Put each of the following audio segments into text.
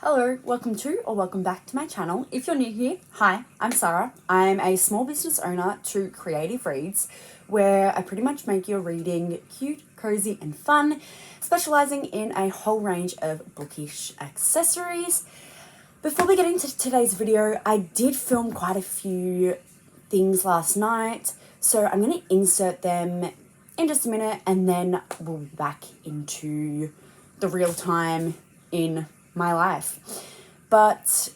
Hello, welcome to or welcome back to my channel. If you're new here, hi, I'm Sara. I'm a small business owner to Creative Reads, where I pretty much make your reading cute, cozy and fun, specializing in a whole range of bookish accessories. Before we get into today's video, I did film quite a few things last night, so I'm going to insert them in just a minute and then we'll be back into the real time in my life. But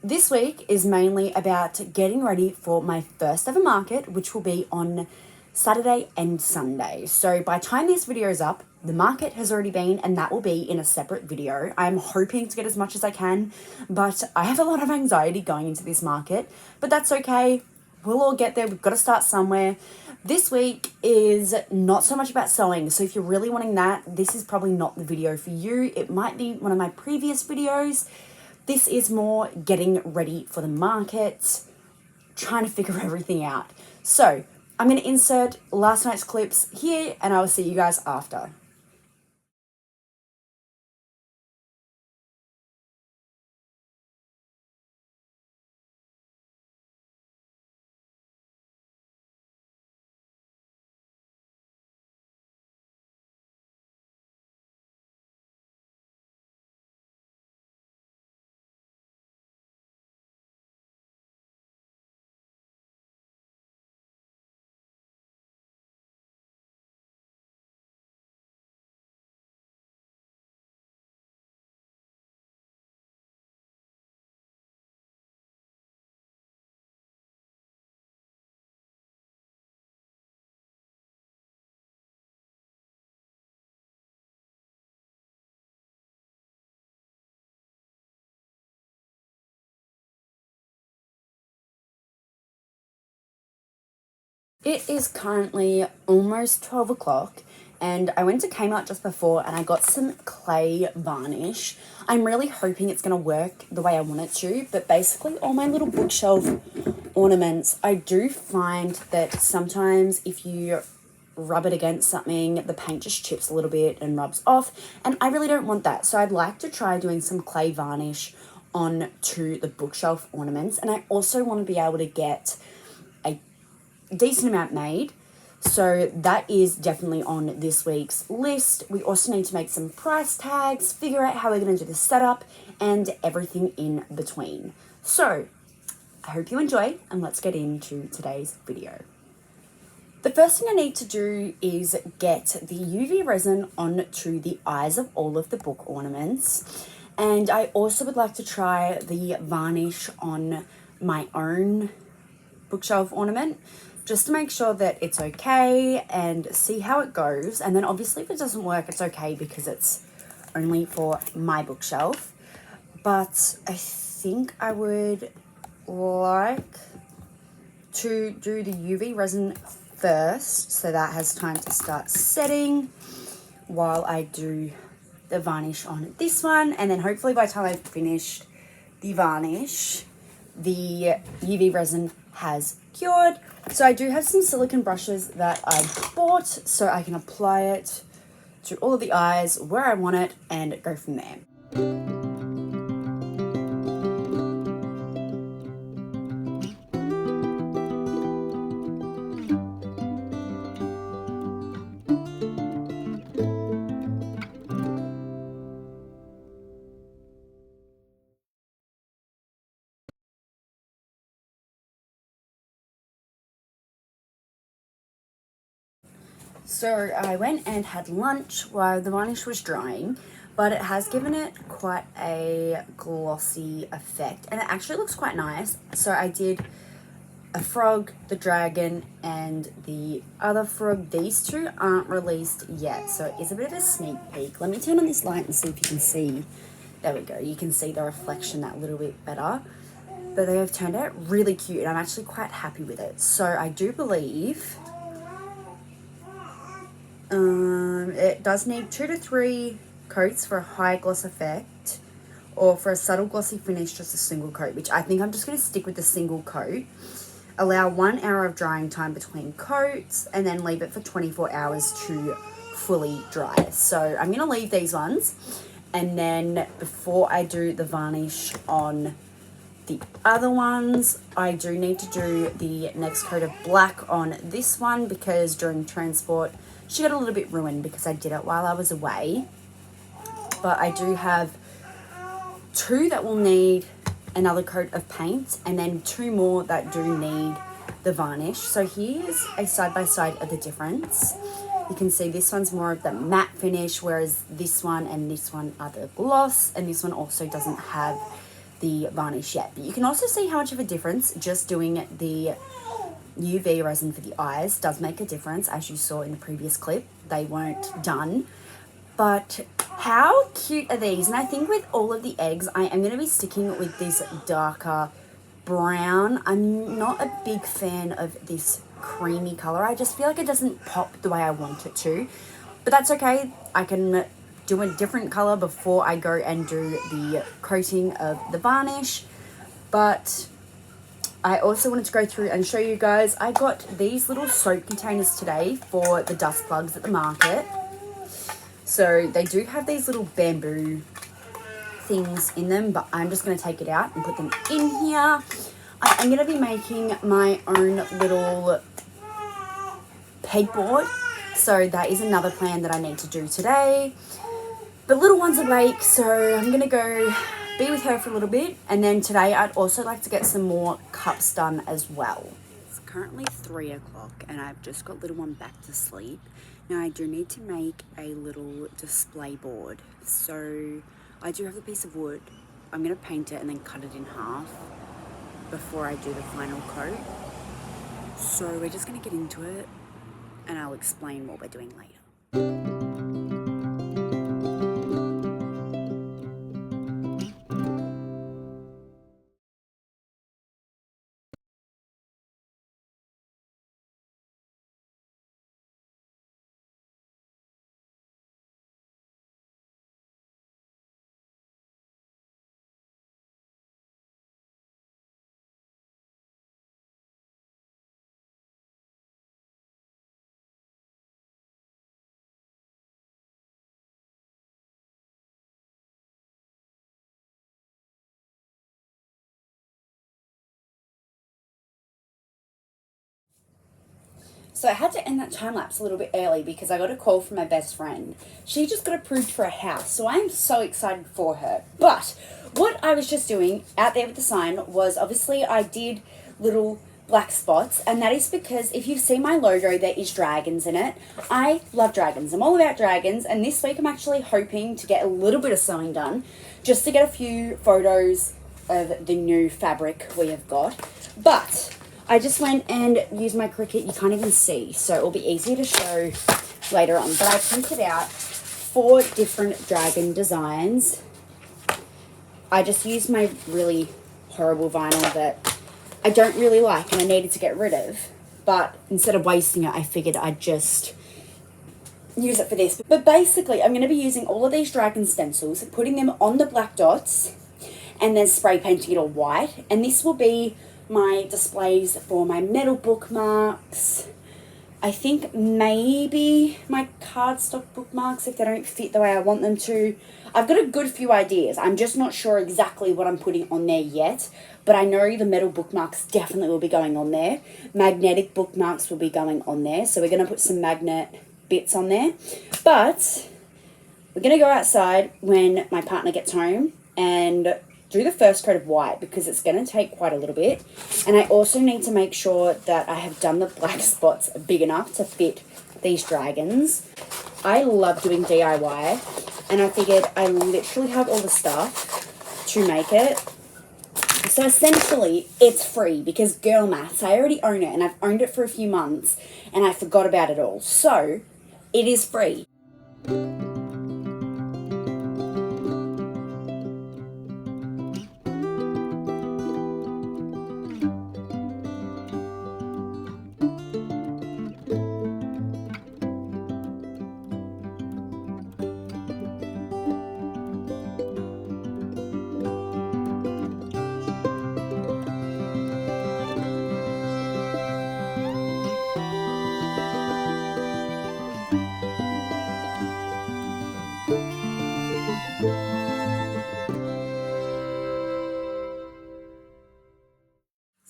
this week is mainly about getting ready for my first ever market, which will be on Saturday and Sunday. So by the time this video is up, the market has already been, and that will be in a separate video. I'm hoping to get as much as I can, but I have a lot of anxiety going into this market, but that's okay. We'll all get there. We've got to start somewhere. This week is not so much about sewing, so if you're really wanting that, this is probably not the video for you. It might be one of my previous videos. This is more getting ready for the market, trying to figure everything out. So I'm going to insert last night's clips here, and I will see you guys after. It is currently almost 12 o'clock and I went to Kmart just before and I got some clay varnish. I'm really hoping it's going to work the way I want it to, but basically all my little bookshelf ornaments, I do find that sometimes if you rub it against something, the paint just chips a little bit and rubs off, and I really don't want that. So I'd like to try doing some clay varnish on to the bookshelf ornaments, and I also want to be able to get a decent amount made, so that is definitely on this week's list. We also need to make some price tags, figure out how we're going to do the setup and everything in between. So I hope you enjoy, and let's get into today's video. The first thing I need to do is get the UV resin onto the eyes of all of the book ornaments, and I also would like to try the varnish on my own bookshelf ornament just to make sure that it's okay and see how it goes. And then obviously if it doesn't work, it's okay because it's only for my bookshelf. But I think I would like to do the UV resin first, so that has time to start setting while I do the varnish on this one. And then hopefully by the time I've finished the varnish, the UV resin has cured. So I do have some silicone brushes that I bought, so I can apply it to all of the eyes where I want it and go from there. So I went and had lunch while the varnish was drying, but it has given it quite a glossy effect and it actually looks quite nice. So I did a frog, the dragon, and the other frog. These two aren't released yet, so it is a bit of a sneak peek. Let me turn on this light and see if you can see. There we go. You can see the reflection that little bit better. But they have turned out really cute and I'm actually quite happy with it. So I do believe it does need 2 to 3 coats for a high gloss effect, or for a subtle glossy finish, just a single coat, which I think I'm just going to stick with the single coat. Allow 1 hour of drying time between coats and then leave it for 24 hours to fully dry. So I'm going to leave these ones And then before I do the varnish on the other ones, I do need to do the next coat of black on this one because during transport she got a little bit ruined because I did it while I was away. But I do have 2 that will need another coat of paint and then 2 more that do need the varnish. So here's a side-by-side of the difference. You can see this one's more of the matte finish, whereas this one and this one are the gloss, and this one also doesn't have the varnish yet. But you can also see how much of a difference just doing the UV resin for the eyes does make a difference. As you saw in the previous clip, they weren't done. But how cute are these? And I think with all of the eggs, I am going to be sticking with this darker brown. I'm not a big fan of this creamy color. I just feel like it doesn't pop the way I want it to. But that's okay. I can do a different color before I go and do the coating of the varnish. But I also wanted to go through and show you guys, I got these little soap containers today for the dust plugs at the market. So they do have these little bamboo things in them, but I'm just going to take it out and put them in here. I am going to be making my own little pegboard. So that is another plan that I need to do today. But little one's awake, so I'm going to go be with her for a little bit. And then today I'd also like to get some more cups done as well. It's currently 3 o'clock and I've just got little one back to sleep. Now I do need to make a little display board. So I do have a piece of wood. I'm going to paint it and then cut it in half before I do the final coat. So we're just going to get into it and I'll explain what we're doing later. So I had to end that time lapse a little bit early because I got a call from my best friend. She just got approved for a house, so I'm so excited for her. But what I was just doing out there with the sign was obviously I did little black spots, and that is because if you've seen my logo, there is dragons in it. I love dragons. I'm all about dragons, and this week I'm actually hoping to get a little bit of sewing done just to get a few photos of the new fabric we have got. But I just went and used my Cricut. You can't even see, so it will be easier to show later on. But I printed out 4 different dragon designs. I just used my really horrible vinyl that I don't really like and I needed to get rid of. But instead of wasting it, I figured I'd just use it for this. But basically, I'm going to be using all of these dragon stencils and putting them on the black dots and then spray painting it all white. And this will be my displays for my metal bookmarks. I think maybe my cardstock bookmarks if they don't fit the way I want them to. I've got a good few ideas. I'm just not sure exactly what I'm putting on there yet, but I know the metal bookmarks definitely will be going on there. Magnetic bookmarks will be going on there, so we're going to put some magnet bits on there. But we're going to go outside when my partner gets home and do the first coat of white because it's going to take quite a little bit. And I also need to make sure that I have done the black spots big enough to fit these dragons. I love doing DIY, and I figured I literally have all the stuff to make it. So essentially, it's free because girl maths, I already own it and I've owned it for a few months and I forgot about it all. So it is free.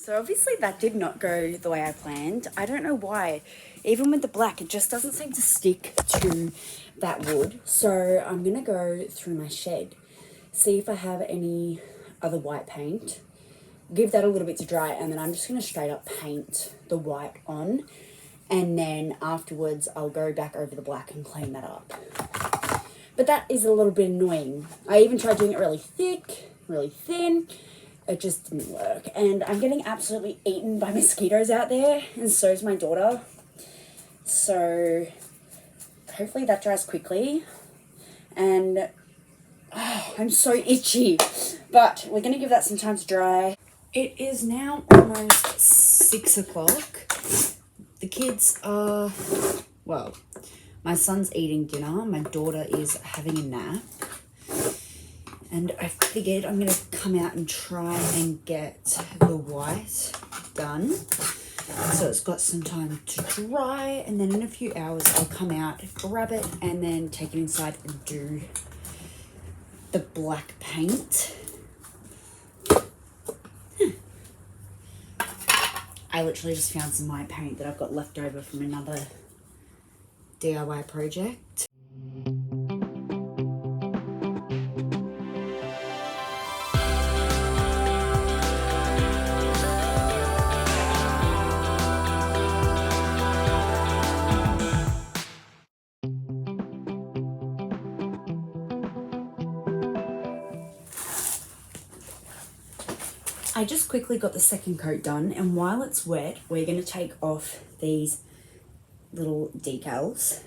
So obviously that did not go the way I planned. I don't know why. Even with the black, it just doesn't seem to stick to that wood. So I'm going to go through my shed, see if I have any other white paint, give that a little bit to dry, and then I'm just going to straight up paint the white on. And then afterwards, I'll go back over the black and clean that up. But that is a little bit annoying. I even tried doing it really thick, really thin. It just didn't work. And I'm getting absolutely eaten by mosquitoes out there, and so is my daughter. So hopefully that dries quickly. And I'm so itchy. But we're going to give that some time to dry. It is now almost 6 o'clock. The kids are, well, my son's eating dinner. My daughter is having a nap. And I figured I'm going to come out and try and get the white done. So it's got some time to dry. And then in a few hours, I'll come out, grab it, and then take it inside and do the black paint. I literally just found some white paint that I've got left over from another DIY project. I just quickly got the second coat done, and while it's wet, we're going to take off these little decals.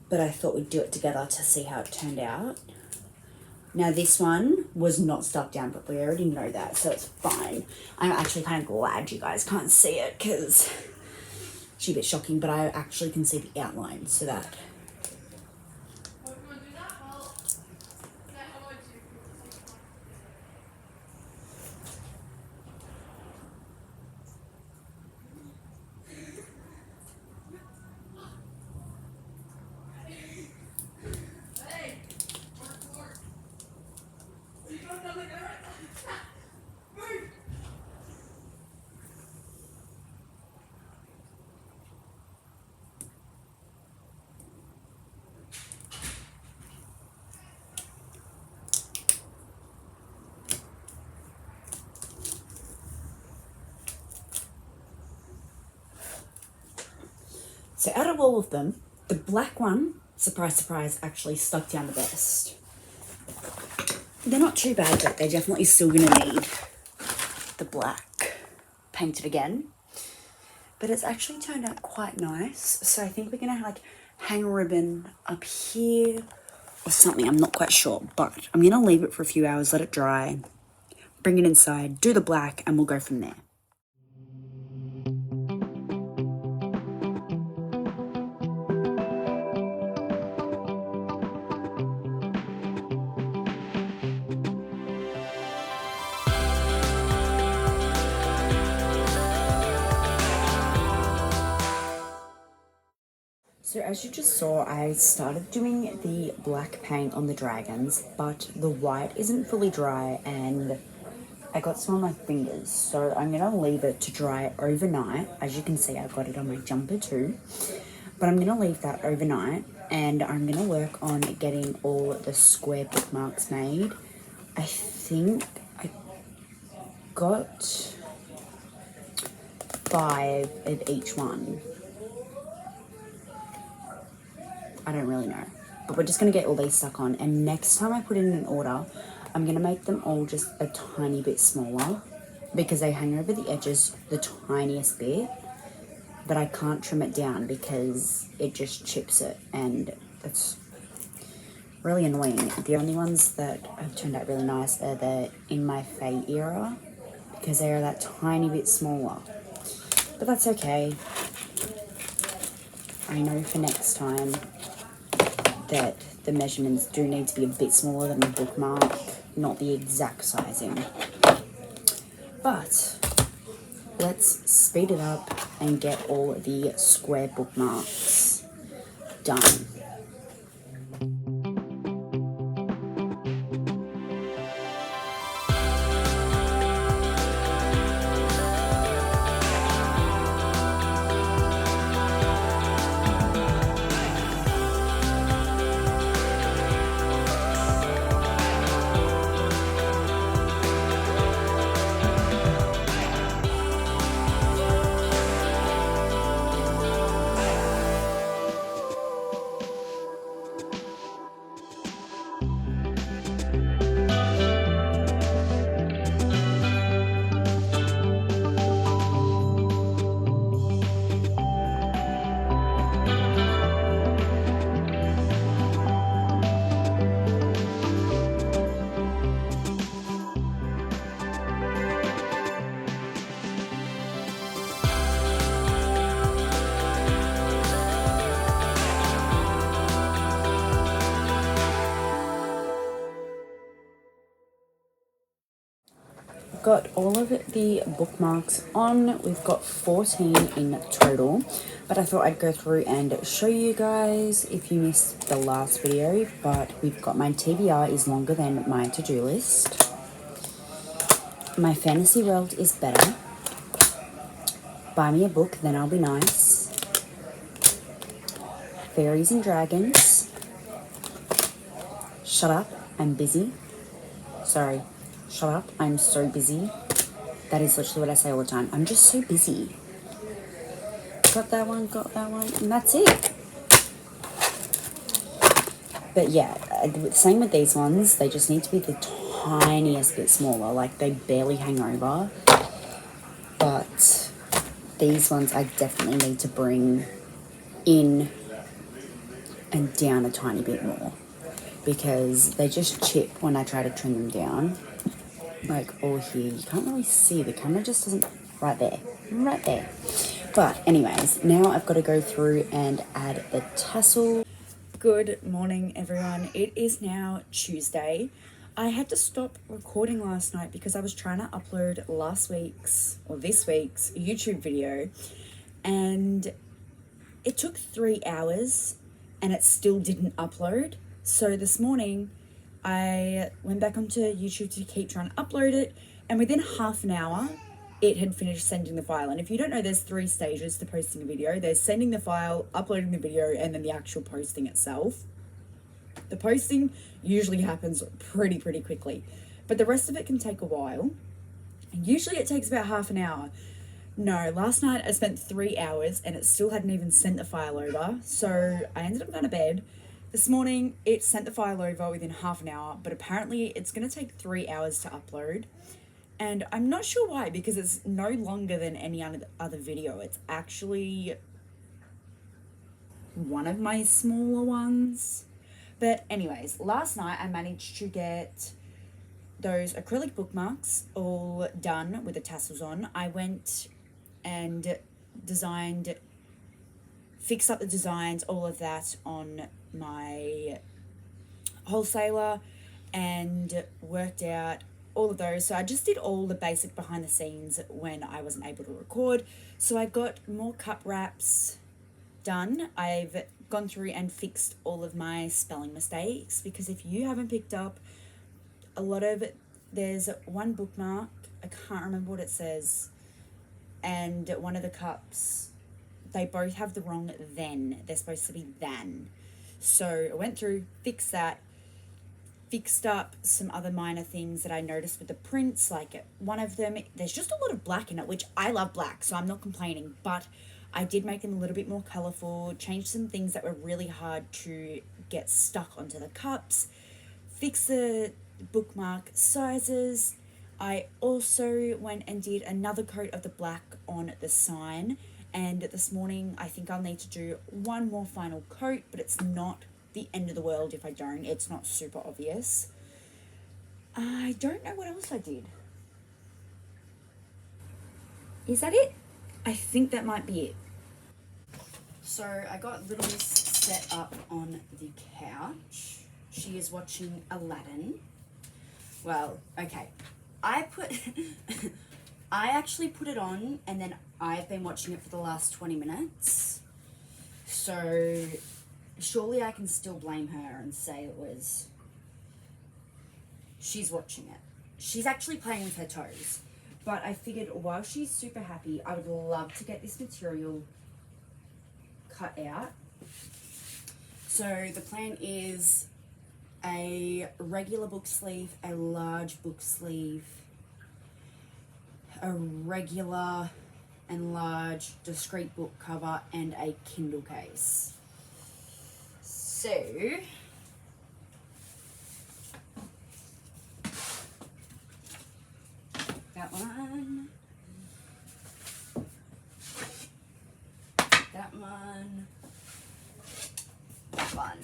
But I thought we'd do it together to see how it turned out. Now this one was not stuck down properly. I already know that, so it's fine. I'm actually kind of glad you guys can't see it because it's a bit shocking, but I actually can see the outline, so that. So out of all of them, the black one, surprise, surprise, actually stuck down the best. They're not too bad, but they're definitely still going to need the black painted again. But it's actually turned out quite nice. So I think we're going to like hang a ribbon up here or something. I'm not quite sure, but I'm going to leave it for a few hours, let it dry, bring it inside, do the black, and we'll go from there. So as you just saw, I started doing the black paint on the dragons, but the white isn't fully dry and I got some on my fingers. So I'm going to leave it to dry overnight. As you can see, I've got it on my jumper too. But I'm going to leave that overnight and I'm going to work on getting all the square bookmarks made. I think I got 5 of each one. I don't really know, but we're just going to get all these stuck on, and next time I put in an order, I'm going to make them all just a tiny bit smaller because they hang over the edges the tiniest bit, but I can't trim it down because it just chips it and it's really annoying. The only ones that have turned out really nice are the In My Faye era because they are that tiny bit smaller, but that's okay. I know for next time that the measurements do need to be a bit smaller than the bookmark, not the exact sizing. But let's speed it up and get all the square bookmarks done. got all of the bookmarks on. We've got 14 in total, but I thought I'd go through and show you guys if you missed the last video. But we've got my TBR is longer than my to-do list. My fantasy world is better. Buy me a book, then I'll be nice. Fairies and dragons. Shut up, I'm busy. Sorry, shut up, I'm so busy. That is literally what I say all the time. I'm just so busy. Got that one, and that's it. But yeah, same with these ones. They just need to be the tiniest bit smaller. Like, they barely hang over. But these ones I definitely need to bring in and down a tiny bit more, because they just chip when I try to trim them down. Like all here, you can't really see, the camera just doesn't, right there. But anyways, now I've got to go through and add the tassel. Good morning, everyone. It is now Tuesday. I had to stop recording last night because I was trying to upload this week's YouTube video, and it took 3 hours and it still didn't upload. So this morning I went back onto YouTube to keep trying to upload it, and within half an hour it had finished sending the file. And if you don't know, there's 3 stages to posting a video. There's sending the file, uploading the video, and then the actual posting itself. The posting usually happens pretty quickly, but the rest of it can take a while, and usually it takes about half an hour. No, last night I spent 3 hours and it still hadn't even sent the file over, so I ended up going to bed. This morning it sent the file over within half an hour, but apparently it's going to take 3 hours to upload. And I'm not sure why, because it's no longer than any other video. It's actually one of my smaller ones. But anyways, last night I managed to get those acrylic bookmarks all done with the tassels on. I went and fixed up the designs, all of that on my wholesaler, and worked out all of those. So I just did all the basic behind the scenes when I wasn't able to record. So I got more cup wraps done. I've gone through and fixed all of my spelling mistakes, because if you haven't picked up a lot of it, there's one bookmark, I can't remember what it says, and one of the cups, they both have the wrong then. They're supposed to be than. So I went through, fixed that, fixed up some other minor things that I noticed with the prints. Like one of them, there's just a lot of black in it, which I love black, so I'm not complaining, but I did make them a little bit more colourful, changed some things that were really hard to get stuck onto the cups, fix the bookmark sizes. I also went and did another coat of the black on the sign, and this morning I think I'll need to do one more final coat, but it's not the end of the world if I don't. It's not super obvious. I don't know what else I did. Is that it? I think that might be it. So I got Little Miss set up on the couch. She is watching Aladdin. Well, okay. I actually put it on, and then I've been watching it for the last 20 minutes. So surely I can still blame her and say she's watching it. She's actually playing with her toes. But I figured while she's super happy, I would love to get this material cut out. So the plan is a regular book sleeve, a large book sleeve, a regular and large discreet book cover, and a Kindle case. So that one, that one, that one.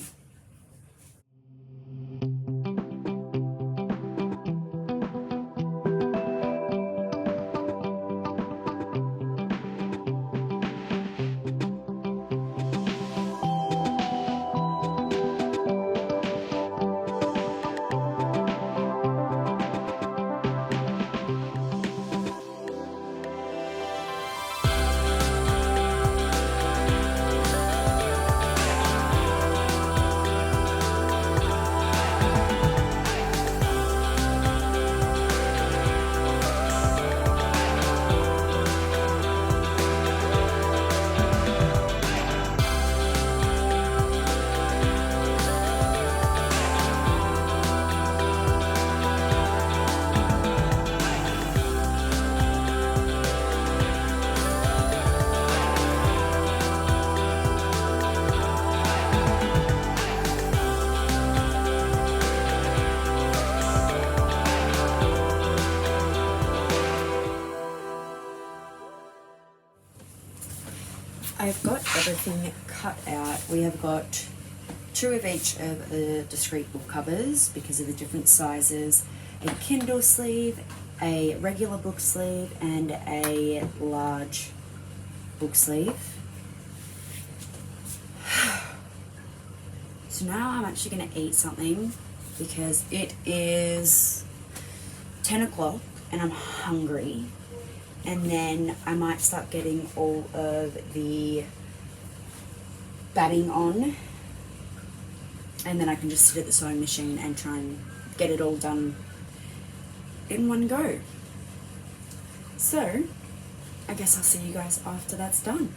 I've got everything cut out. We have got 2 of each of the discrete book covers because of the different sizes, a Kindle sleeve, a regular book sleeve, and a large book sleeve. So now I'm actually going to eat something because it is 10 o'clock and I'm hungry. And then I might start getting all of the batting on, and then I can just sit at the sewing machine and try and get it all done in one go. So I guess I'll see you guys after that's done.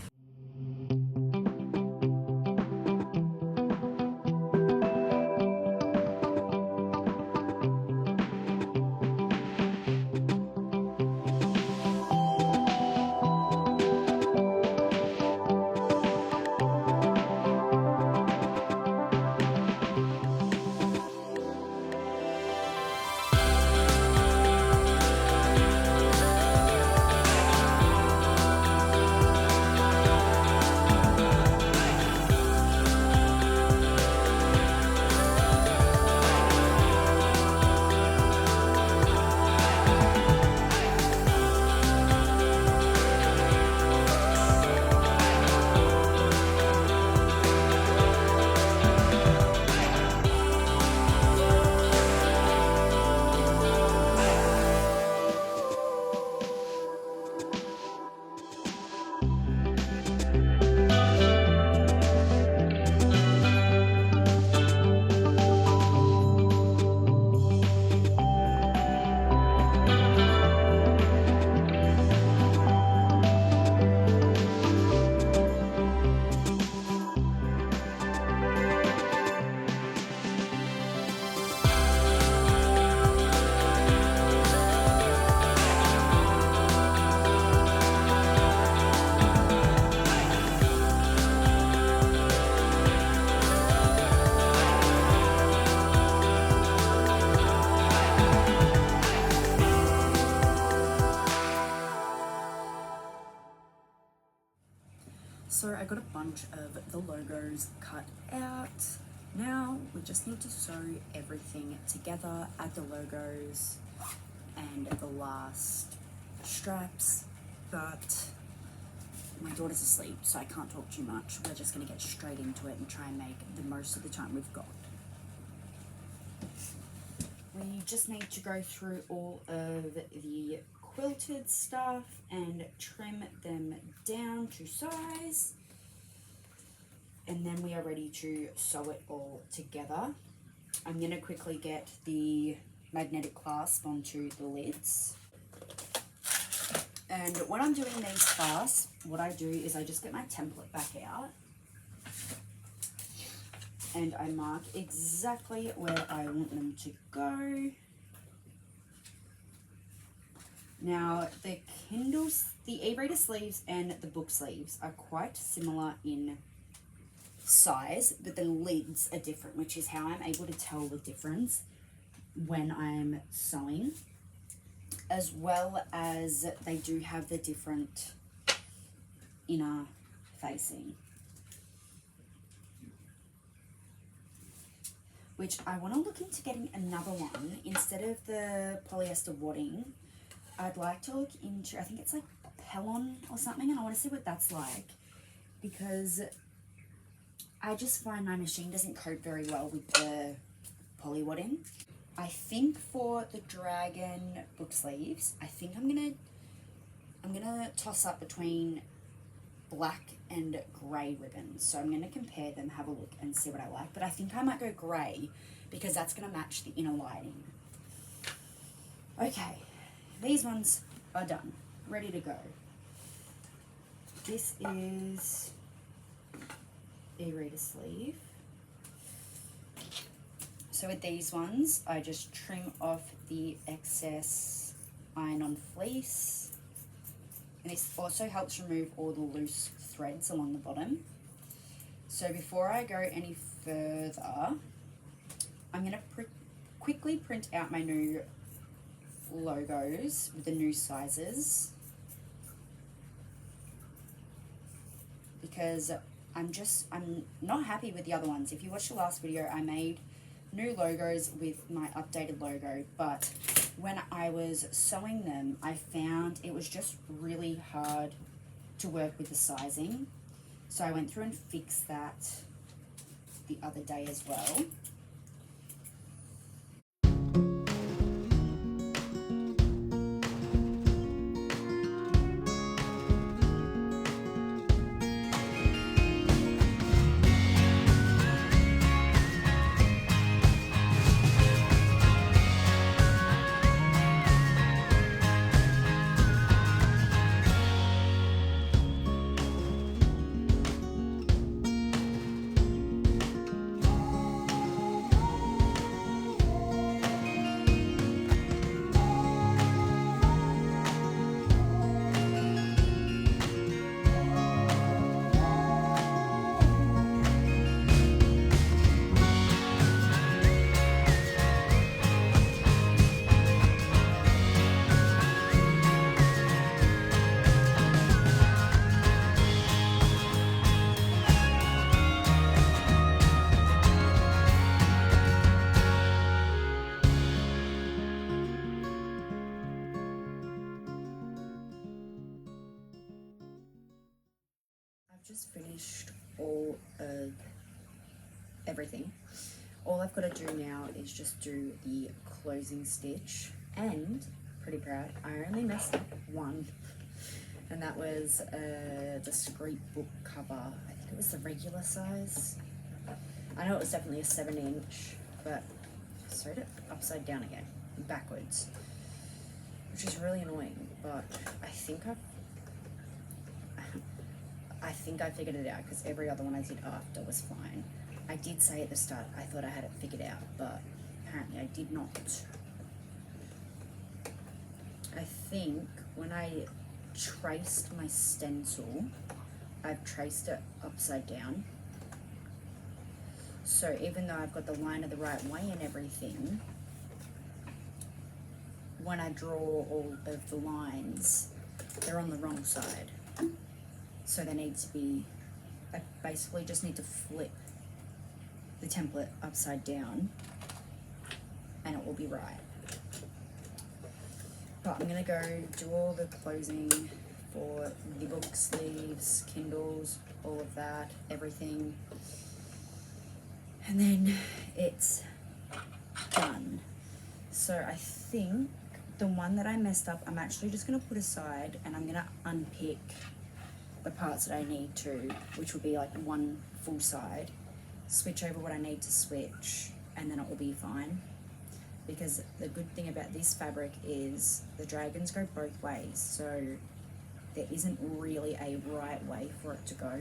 So I got a bunch of the logos cut out. Now we just need to sew everything together, add the logos and the last straps, but my daughter's asleep so I can't talk too much. We're just going to get straight into it and try and make the most of the time we've got. We just need to go through all of the quilted stuff and trim them down to size, and then we are ready to sew it all together. I'm going to quickly get the magnetic clasp onto the lids, and when I'm doing these clasps, what I do is I just get my template back out and I mark exactly where I want them to go. Now, the Kindles, the e-reader sleeves and the book sleeves are quite similar in size, but the lids are different, which is how I'm able to tell the difference when I'm sewing, as well as they do have the different inner facing, which I want to look into getting another one instead of the polyester wadding. I'd like to look into, I think it's like Pellon or something, and I want to see what that's like, because I just find my machine doesn't cope very well with the poly wadding. I think for the dragon book sleeves, I think I'm gonna toss up between black and grey ribbons. So I'm gonna compare them, have a look and see what I like. But I think I might go grey because that's gonna match the inner lining. Okay. These ones are done, ready to go. This is e-reader sleeve. So with these ones, I just trim off the excess iron-on fleece. And this also helps remove all the loose threads along the bottom. So before I go any further, I'm gonna quickly print out my new logos with the new sizes, because I'm not happy with the other ones. If you watched the last video, I made new logos with my updated logo, but when I was sewing them, I found it was just really hard to work with the sizing. So I went through and fixed that the other day as well. Just finished all of everything. All I've got to do now is just do the closing stitch, and pretty proud, I only messed up one, and that was a discreet book cover. I think it was the regular size. I know it was definitely a 7-inch, but I sewed it upside down again, backwards, which is really annoying, but I think I figured it out, because every other one I did after was fine. I did say at the start I thought I had it figured out, but apparently I did not. I think when I traced my stencil, I've traced it upside down. So even though I've got the line of the right way and everything, when I draw all of the lines, they're on the wrong side. So they need to be, I basically just need to flip the template upside down and it will be right. But I'm gonna go do all the closing for the book sleeves, Kindles, all of that, everything. And then it's done. So I think the one that I messed up, I'm actually just gonna put aside, and I'm gonna unpick the parts that I need to, which will be like one full side, switch over what I need to switch, and then it will be fine. Because the good thing about this fabric is the dragons go both ways, so there isn't really a right way for it to go.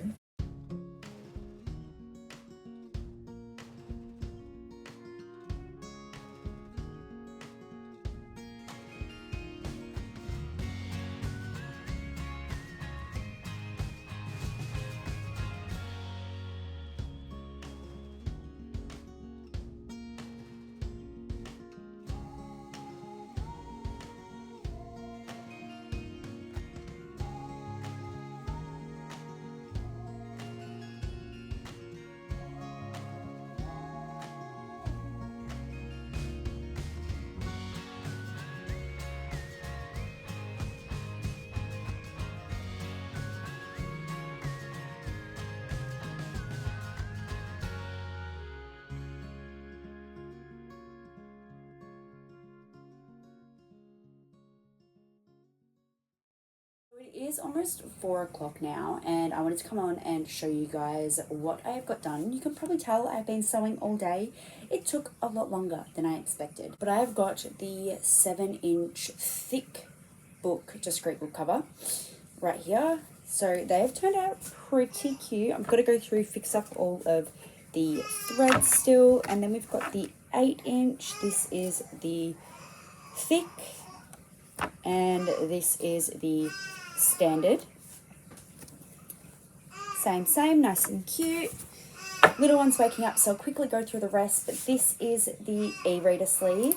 It is almost 4 o'clock now, and I wanted to come on and show you guys what I have got done. You can probably tell I've been sewing all day. It took a lot longer than I expected, but I have got the 7-inch thick book, discreet book cover right here. So they have turned out pretty cute. I'm going to go through, fix up all of the threads still, and then we've got the 8-inch. This is the thick, and this is the standard. Same, nice and cute. Little one's waking up, so I'll quickly go through the rest, but this is the e-reader sleeve.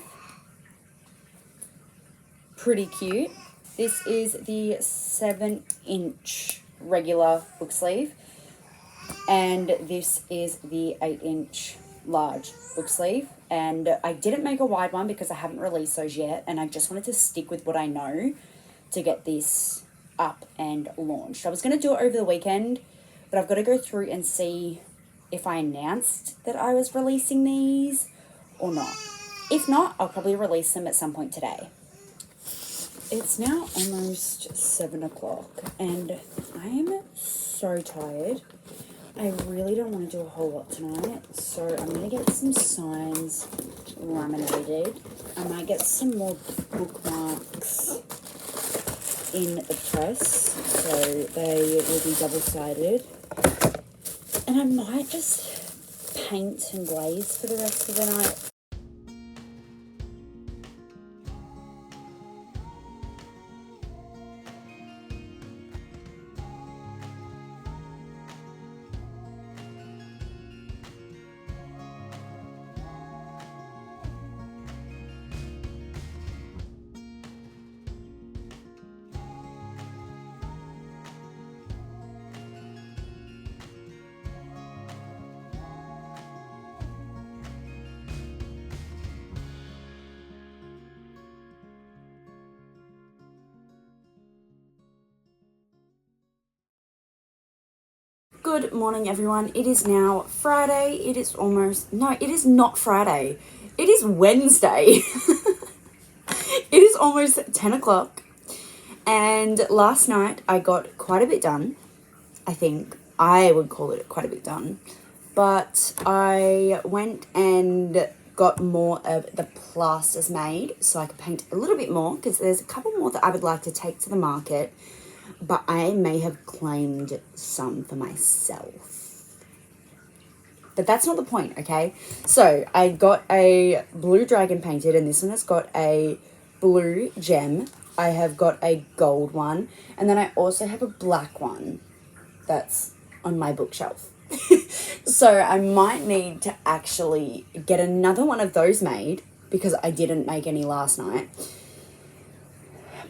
Pretty cute. This is the 7-inch regular book sleeve. And this is the 8-inch large book sleeve. And I didn't make a wide one because I haven't released those yet. And I just wanted to stick with what I know to get this up and launched. I was going to do it over the weekend, but I've got to go through and see if I announced that I was releasing these or not. If not, I'll probably release them at some point today. It's now almost 7 o'clock and I am so tired. I really don't want to do a whole lot tonight, so I'm going to get some signs laminated. I might get some more bookmarks in the press, so they will be double-sided. And I might just paint and glaze for the rest of the night. Good morning, everyone. It is now Friday. It is not Friday. It is Wednesday. It is almost 10 o'clock. And last night I got quite a bit done. I think I would call it quite a bit done. But I went and got more of the plasters made so I could paint a little bit more, because there's a couple more that I would like to take to the market. But I may have claimed some for myself. But that's not the point, okay? So I got a blue dragon painted, and this one has got a blue gem. I have got a gold one, and then I also have a black one that's on my bookshelf. So I might need to actually get another one of those made, because I didn't make any last night.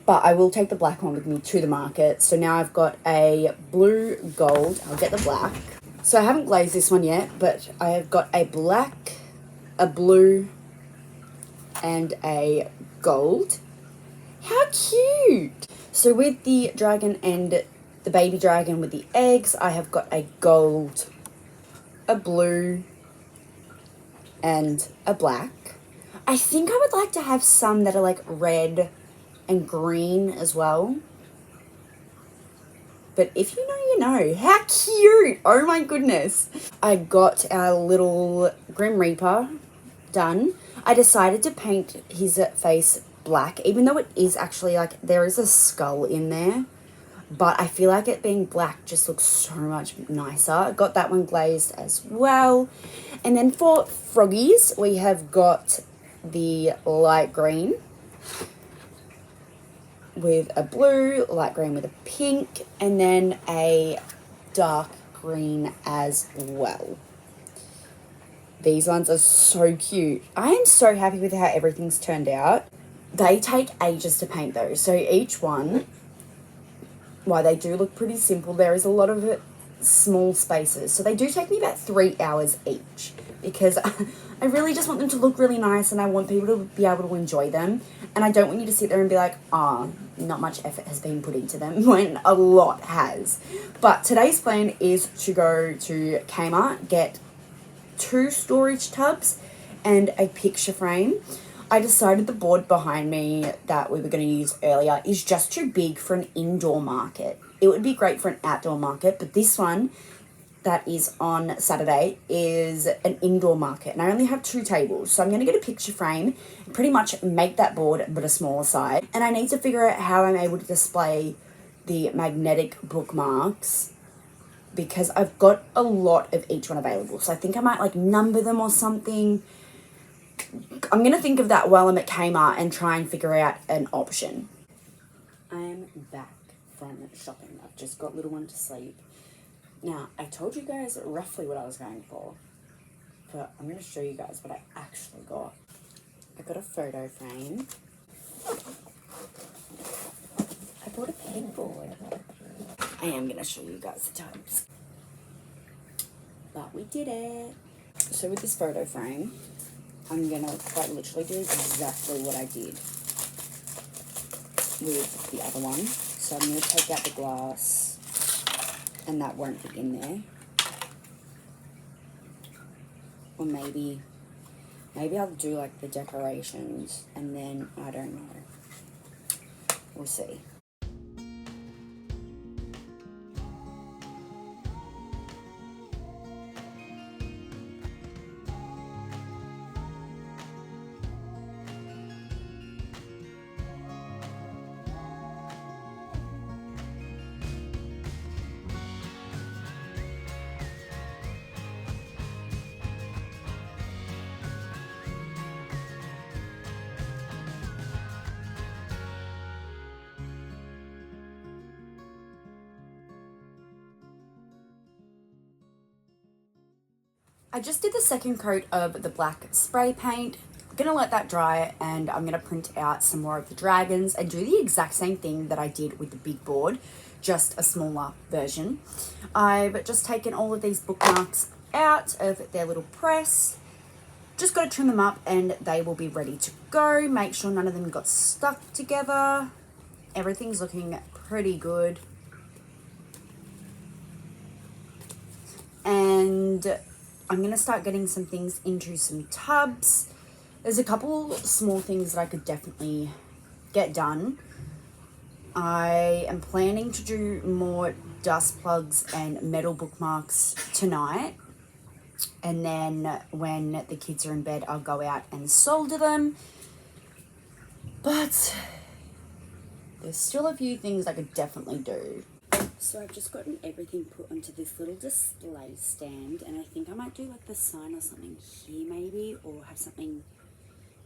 But I will take the black one with me to the market. So now I've got a blue gold. I'll get the black. So I haven't glazed this one yet, but I have got a black, a blue, and a gold. How cute! So with the dragon and the baby dragon with the eggs, I have got a gold, a blue, and a black. I think I would like to have some that are like red and green as well. But if you know, you know. How cute! Oh my goodness. I got our little Grim Reaper done. I decided to paint his face black, even though it is actually like, there is a skull in there. But I feel like it being black just looks so much nicer. I got that one glazed as well. And then for froggies, we have got the light green with a blue, light green with a pink, and then a dark green as well. These ones are so cute. I am so happy with how everything's turned out. They take ages to paint though, so each one, while they do look pretty simple, there is a lot of small spaces. So they do take me about 3 hours each, because I really just want them to look really nice, and I want people to be able to enjoy them. And I don't want you to sit there and be like, not much effort has been put into them, when a lot has. But today's plan is to go to Kmart, get 2 storage tubs and a picture frame. I decided the board behind me that we were going to use earlier is just too big for an indoor market. It would be great for an outdoor market, but this one that is on Saturday is an indoor market, and I only have 2 tables. So I'm going to get a picture frame and pretty much make that board but a smaller size. And I need to figure out how I'm able to display the magnetic bookmarks, because I've got a lot of each one available. So I think I might like number them or something. I'm going to think of that while I'm at Kmart and try and figure out an option. I am back from shopping. I've just got little one to sleep. Now, I told you guys roughly what I was going for, but I'm going to show you guys what I actually got. I got a photo frame. I bought a pegboard. I am going to show you guys the tubs. but we did it. So with this photo frame, I'm gonna quite literally do exactly what I did with the other one. So I'm gonna take out the glass, and that won't be in there. Or maybe I'll do like the decorations, and then I don't know. We'll see. I just did the second coat of the black spray paint. I'm gonna let that dry, and I'm gonna print out some more of the dragons and do the exact same thing that I did with the big board, just a smaller version. I've just taken all of these bookmarks out of their little press. Just got to trim them up and they will be ready to go. Make sure none of them got stuck together. Everything's looking pretty good. And I'm going to start getting some things into some tubs. There's a couple small things that I could definitely get done. I am planning to do more dust plugs and metal bookmarks tonight. And then when the kids are in bed, I'll go out and solder them. But there's still a few things I could definitely do. So I've just gotten everything put onto this little display stand, and I think I might do like the sign or something here maybe, or have something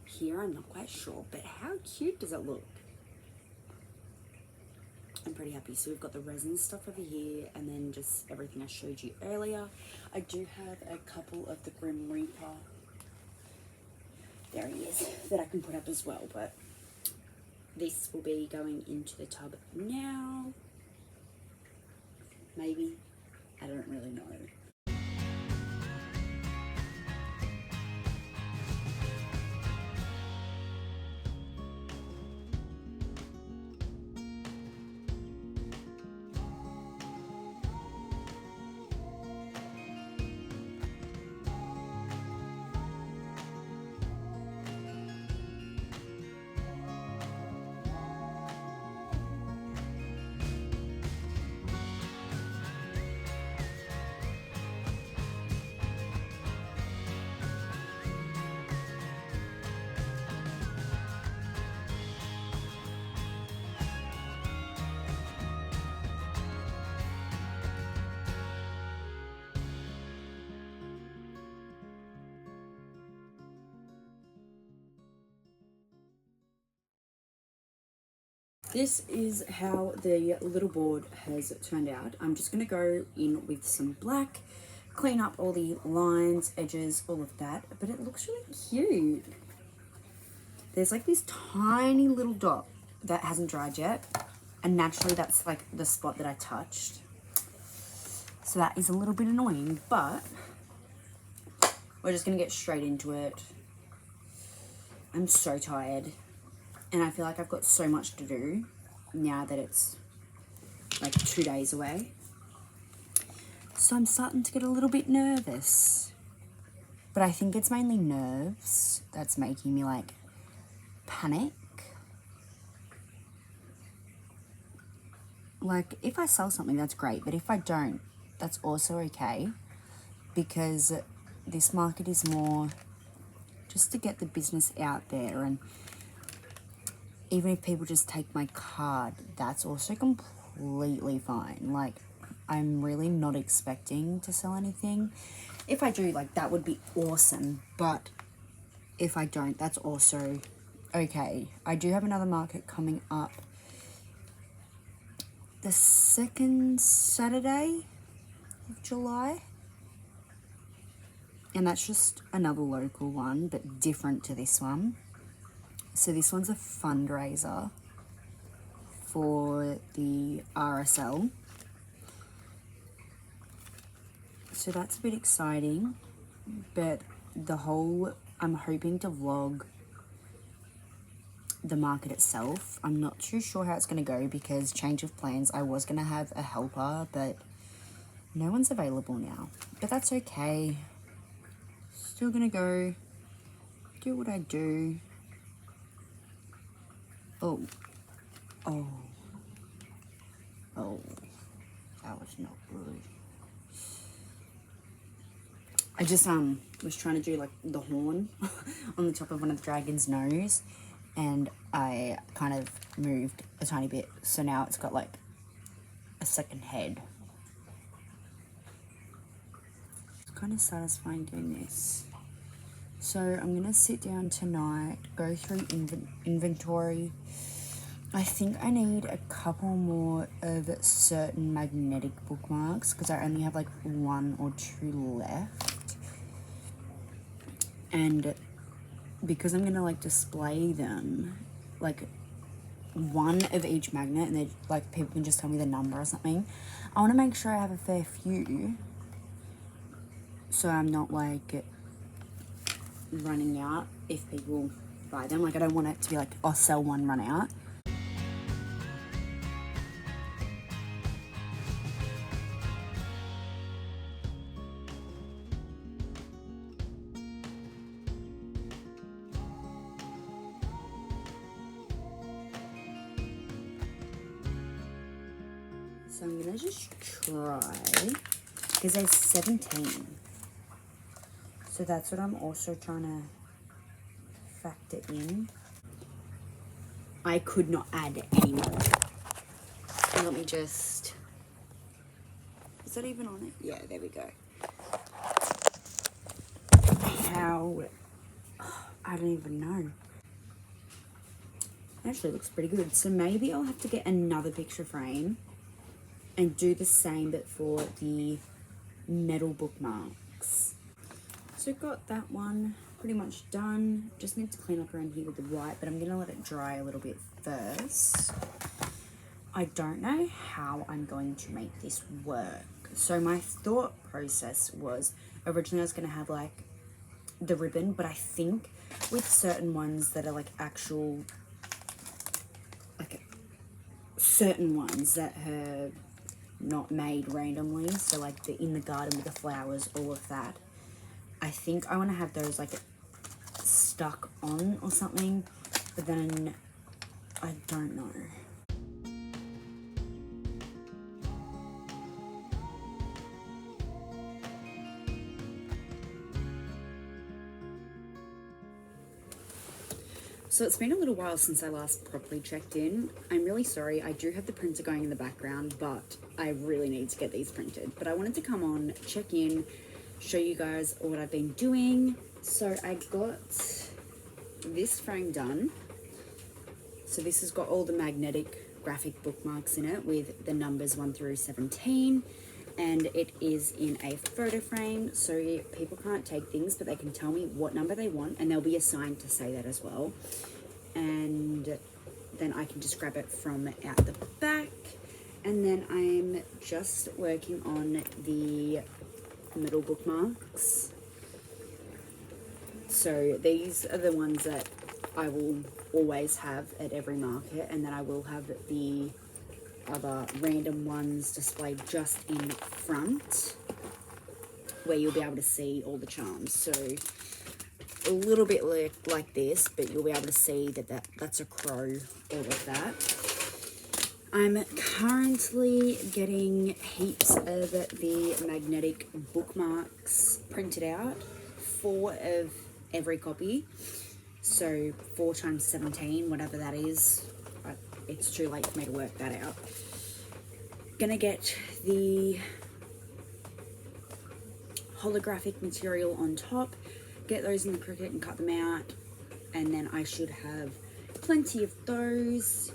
here. I'm not quite sure, but how cute does it look? I'm pretty happy. So we've got the resin stuff over here, and then just everything I showed you earlier. I do have a couple of the Grim Reaper, there he is, that I can put up as well, but this will be going into the tub now. Maybe. I don't really know. This is how the little board has turned out. I'm just going to go in with some black, clean up all the lines, edges, all of that. But it looks really cute. There's like this tiny little dot that hasn't dried yet. And naturally that's like the spot that I touched. So that is a little bit annoying, but we're just going to get straight into it. I'm so tired. And I feel like I've got so much to do now that it's like 2 days away. So I'm starting to get a little bit nervous. But I think it's mainly nerves that's making me like panic. Like if I sell something, that's great. But if I don't, that's also okay. Because this market is more just to get the business out there, and even if people just take my card, that's also completely fine. Like, I'm really not expecting to sell anything. If I do, like, that would be awesome. But if I don't, that's also okay. I do have another market coming up the second Saturday of July. And that's just another local one, but different to this one. So this one's a fundraiser for the RSL. So that's a bit exciting, but I'm hoping to vlog the market itself. I'm not too sure how it's going to go because change of plans. I was going to have a helper, but no one's available now. But that's okay. Still going to go do what I do. Oh, that was not good. I just was trying to do like the horn on the top of one of the dragon's nose, and I kind of moved a tiny bit, so now it's got like a second head. It's kind of satisfying doing this. So I'm gonna sit down tonight, go through inventory. I think I need a couple more of certain magnetic bookmarks because I only have like 1 or 2 left. And because I'm gonna like display them, like one of each magnet, and they like people can just tell me the number or something. I want to make sure I have a fair few, so I'm not like running out if people buy them. Like I don't want it to be like, oh, sell one, run out. So I'm gonna just try, because there's 17. So that's what I'm also trying to factor in. I could not add any more. Let me just, is that even on it? Yeah, there we go. How, I don't even know. It actually looks pretty good. So maybe I'll have to get another picture frame and do the same but for the metal bookmarks. So got that one pretty much done. Just need to clean up around here with the white, but I'm gonna let it dry a little bit first. I don't know how I'm going to make this work. So my thought process was, originally I was gonna have like the ribbon, but I think with certain ones that are like actual, like certain ones that are not made randomly, so like the in the garden with the flowers, all of that, I think I want to have those like stuck on or something, but then I don't know. So it's been a little while since I last properly checked in. I'm really sorry. I do have the printer going in the background, but I really need to get these printed. But I wanted to come on, check in, show you guys what I've been doing. So I got this frame done. So this has got all the magnetic graphic bookmarks in it with the numbers 1 through 17. And it is in a photo frame, so people can't take things, but they can tell me what number they want, and they'll be assigned to say that as well. And then I can just grab it from out the back. And then I'm just working on the middle bookmarks. So these are the ones that I will always have at every market, and then I will have the other random ones displayed just in front where you'll be able to see all the charms. So a little bit like this, but you'll be able to see that's a crow, all of that. I'm currently getting heaps of the magnetic bookmarks printed out, 4 of every copy. So 4 times 17, whatever that is. It's too late for me to work that out. Gonna get the holographic material on top, get those in the Cricut and cut them out, and then I should have plenty of those.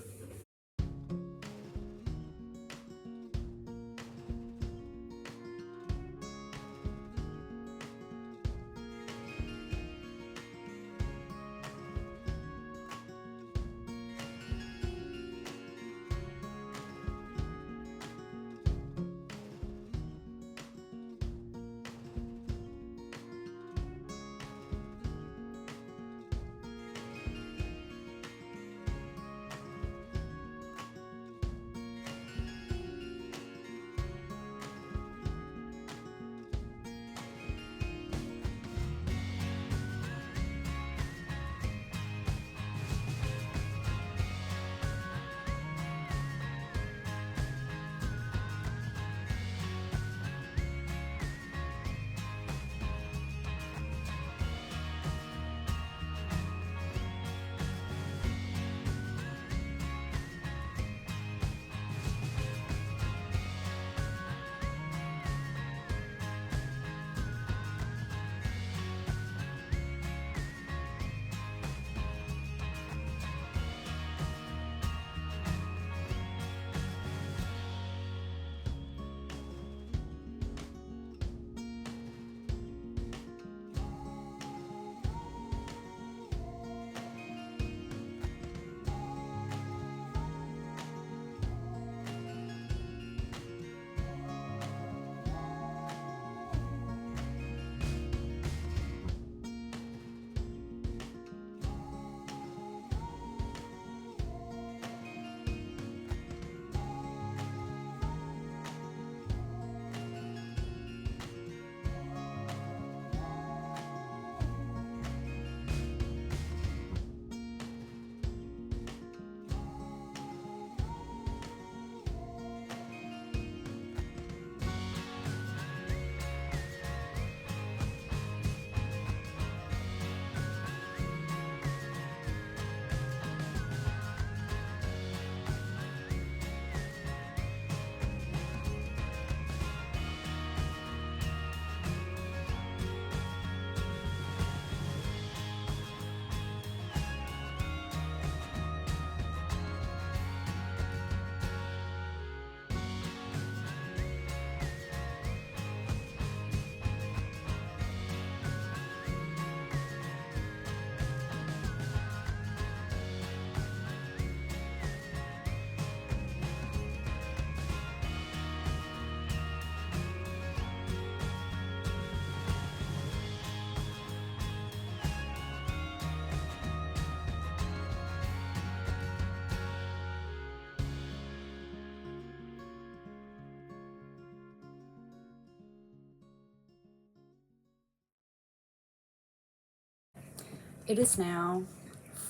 It is now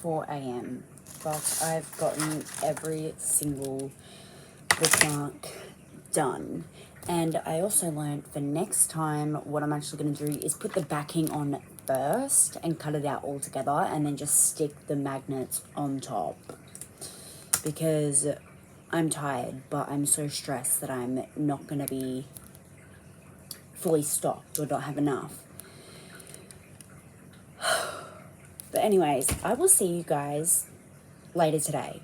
4 a.m. but I've gotten every single bookmark done. And I also learned for next time what I'm actually going to do is put the backing on first and cut it out all together and then just stick the magnets on top. Because I'm tired, but I'm so stressed that I'm not going to be fully stocked or not have enough. But anyways, I will see you guys later today.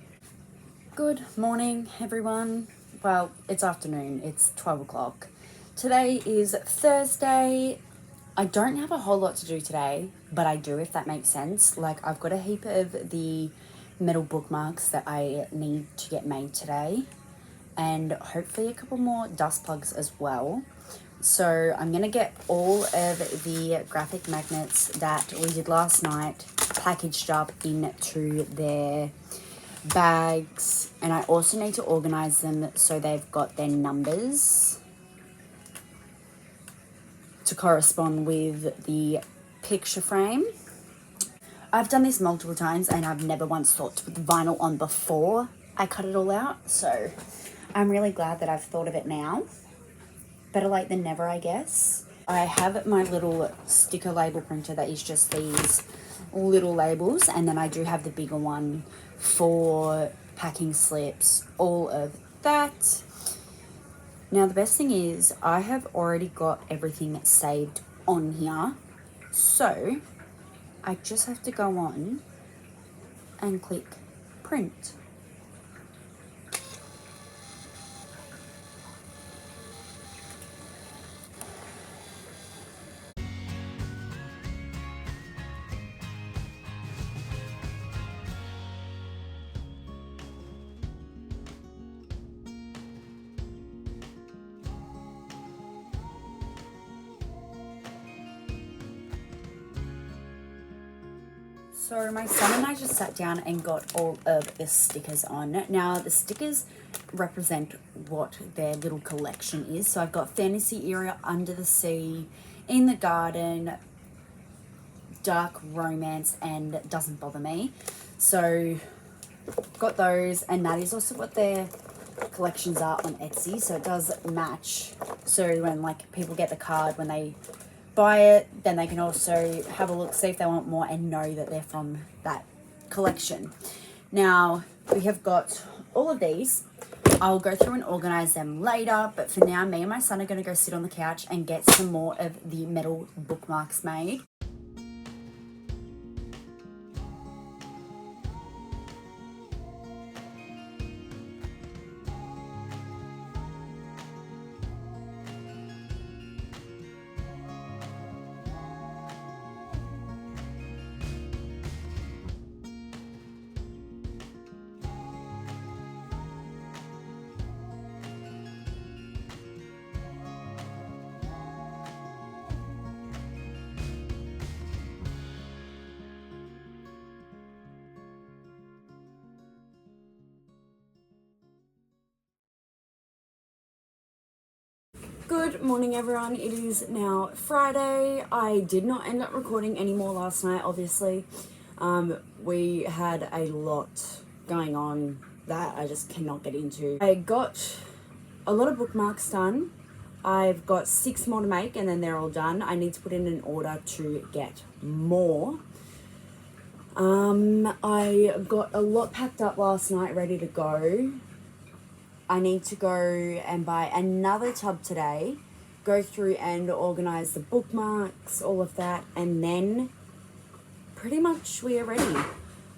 Good morning, everyone. Well, it's afternoon. It's 12 o'clock. Today is Thursday. I don't have a whole lot to do today, but I do, if that makes sense. Like, I've got a heap of the metal bookmarks that I need to get made today, and hopefully a couple more dust plugs as well. So I'm going to get all of the graphic magnets that we did last night packaged up into their bags, and I also need to organize them so they've got their numbers to correspond with the picture frame. I've done this multiple times and I've never once thought to put the vinyl on before I cut it all out, so I'm really glad that I've thought of it now. Better late than never, I guess. I have my little sticker label printer that is just these little labels, and then I do have the bigger one for packing slips, all of that. Now the best thing is I have already got everything saved on here, so I just have to go on and click print. So my son and I just sat down and got all of the stickers on. Now the stickers represent what their little collection is. So I've got Fantasy Era, Under the Sea, In the Garden, Dark Romance, and Doesn't Bother Me. So got those, and that is also what their collections are on Etsy. So it does match. So when like people get the card, when they buy it, then they can also have a look, see if they want more, and know that they're from that collection. Now we have got all of these. I'll go through and organize them later, but for now me and my son are going to go sit on the couch and get some more of the metal bookmarks made. Good morning, everyone. It is now Friday. I did not end up recording any more last night, obviously. We had a lot going on that I just cannot get into. I got a lot of bookmarks done. I've got 6 more to make and then they're all done. I need to put in an order to get more. I got a lot packed up last night, ready to go. I need to go and buy another tub today, go through and organize the bookmarks, all of that, and then pretty much we are ready.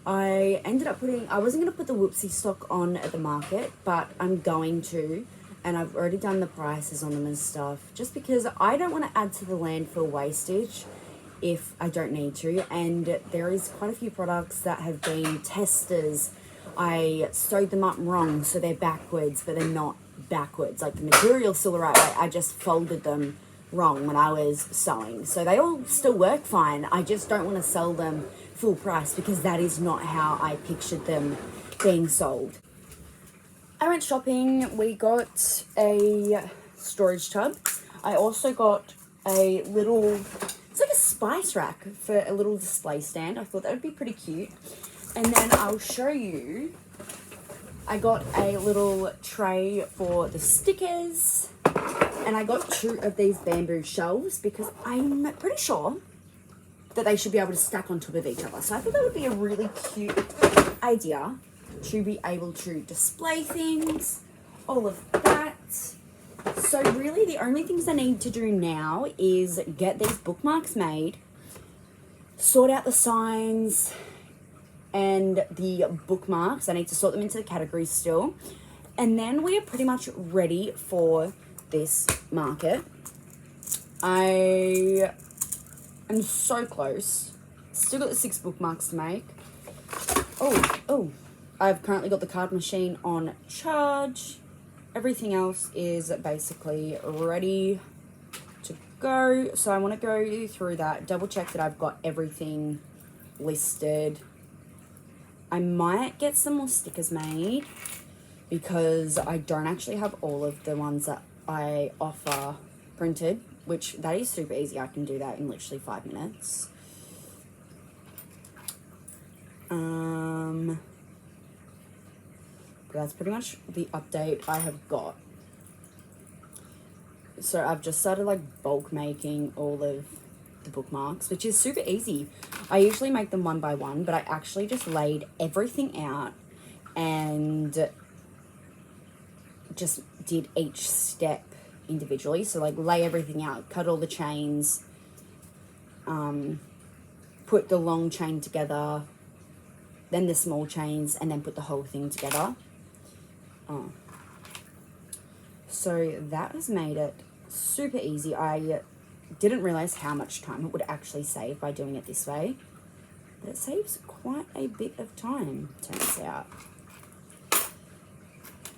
I ended up I wasn't going to put the Whoopsie stock on at the market, but I'm going to, and I've already done the prices on them and stuff, just because I don't want to add to the landfill wastage if I don't need to, and there is quite a few products that have been testers. I sewed them up wrong, so they're backwards, but they're not backwards. Like, the material's still the right way. I just folded them wrong when I was sewing. So they all still work fine. I just don't want to sell them full price because that is not how I pictured them being sold. I went shopping. We got a storage tub. I also got a little it's like a spice rack for a little display stand. I thought that would be pretty cute. And then I'll show you, I got a little tray for the stickers, and I got 2 of these bamboo shelves because I'm pretty sure that they should be able to stack on top of each other. So I thought that would be a really cute idea to be able to display things, all of that. So really the only things I need to do now is get these bookmarks made, sort out the signs and the bookmarks. I need to sort them into the categories still. And then we are pretty much ready for this market. I am so close. Still got the 6 bookmarks to make. Oh, I've currently got the card machine on charge. Everything else is basically ready to go. So I want to go through that, double check that I've got everything listed. I might get some more stickers made because I don't actually have all of the ones that I offer printed, which that is super easy. I can do that in literally 5 minutes. But that's pretty much the update I have got. So I've just started like bulk making all of the bookmarks, which is super easy. I usually make them one by one, but I actually just laid everything out and just did each step individually. So like lay everything out, cut all the chains, put the long chain together, then the small chains, and then put the whole thing together. So that has made it super easy. I didn't realize how much time it would actually save by doing it this way, but it saves quite a bit of time, turns out.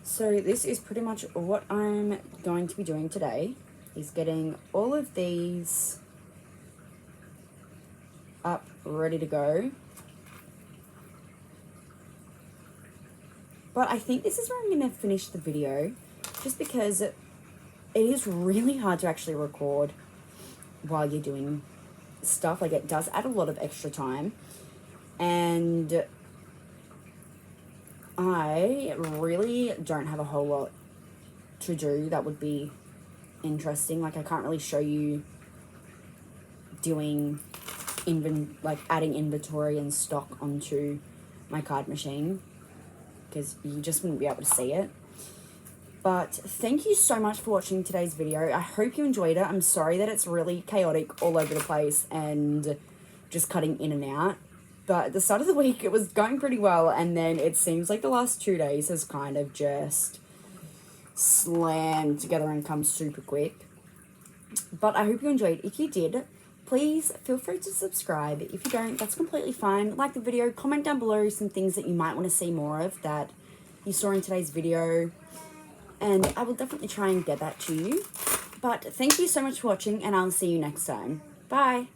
So this is pretty much what I'm going to be doing today, is getting all of these up, ready to go. But I think this is where I'm going to finish the video, just because it is really hard to actually record while you're doing stuff. Like, it does add a lot of extra time, and I really don't have a whole lot to do that would be interesting. Like, I can't really show you doing adding inventory and stock onto my card machine, because you just wouldn't be able to see it. But thank you so much for watching today's video. I hope you enjoyed it. I'm sorry that it's really chaotic all over the place and just cutting in and out. But at the start of the week, it was going pretty well. And then it seems like the last 2 days has kind of just slammed together and come super quick. But I hope you enjoyed. If you did, please feel free to subscribe. If you don't, that's completely fine. Like the video, comment down below some things that you might want to see more of that you saw in today's video, and I will definitely try and get that to you. But thank you so much for watching, and I'll see you next time. Bye!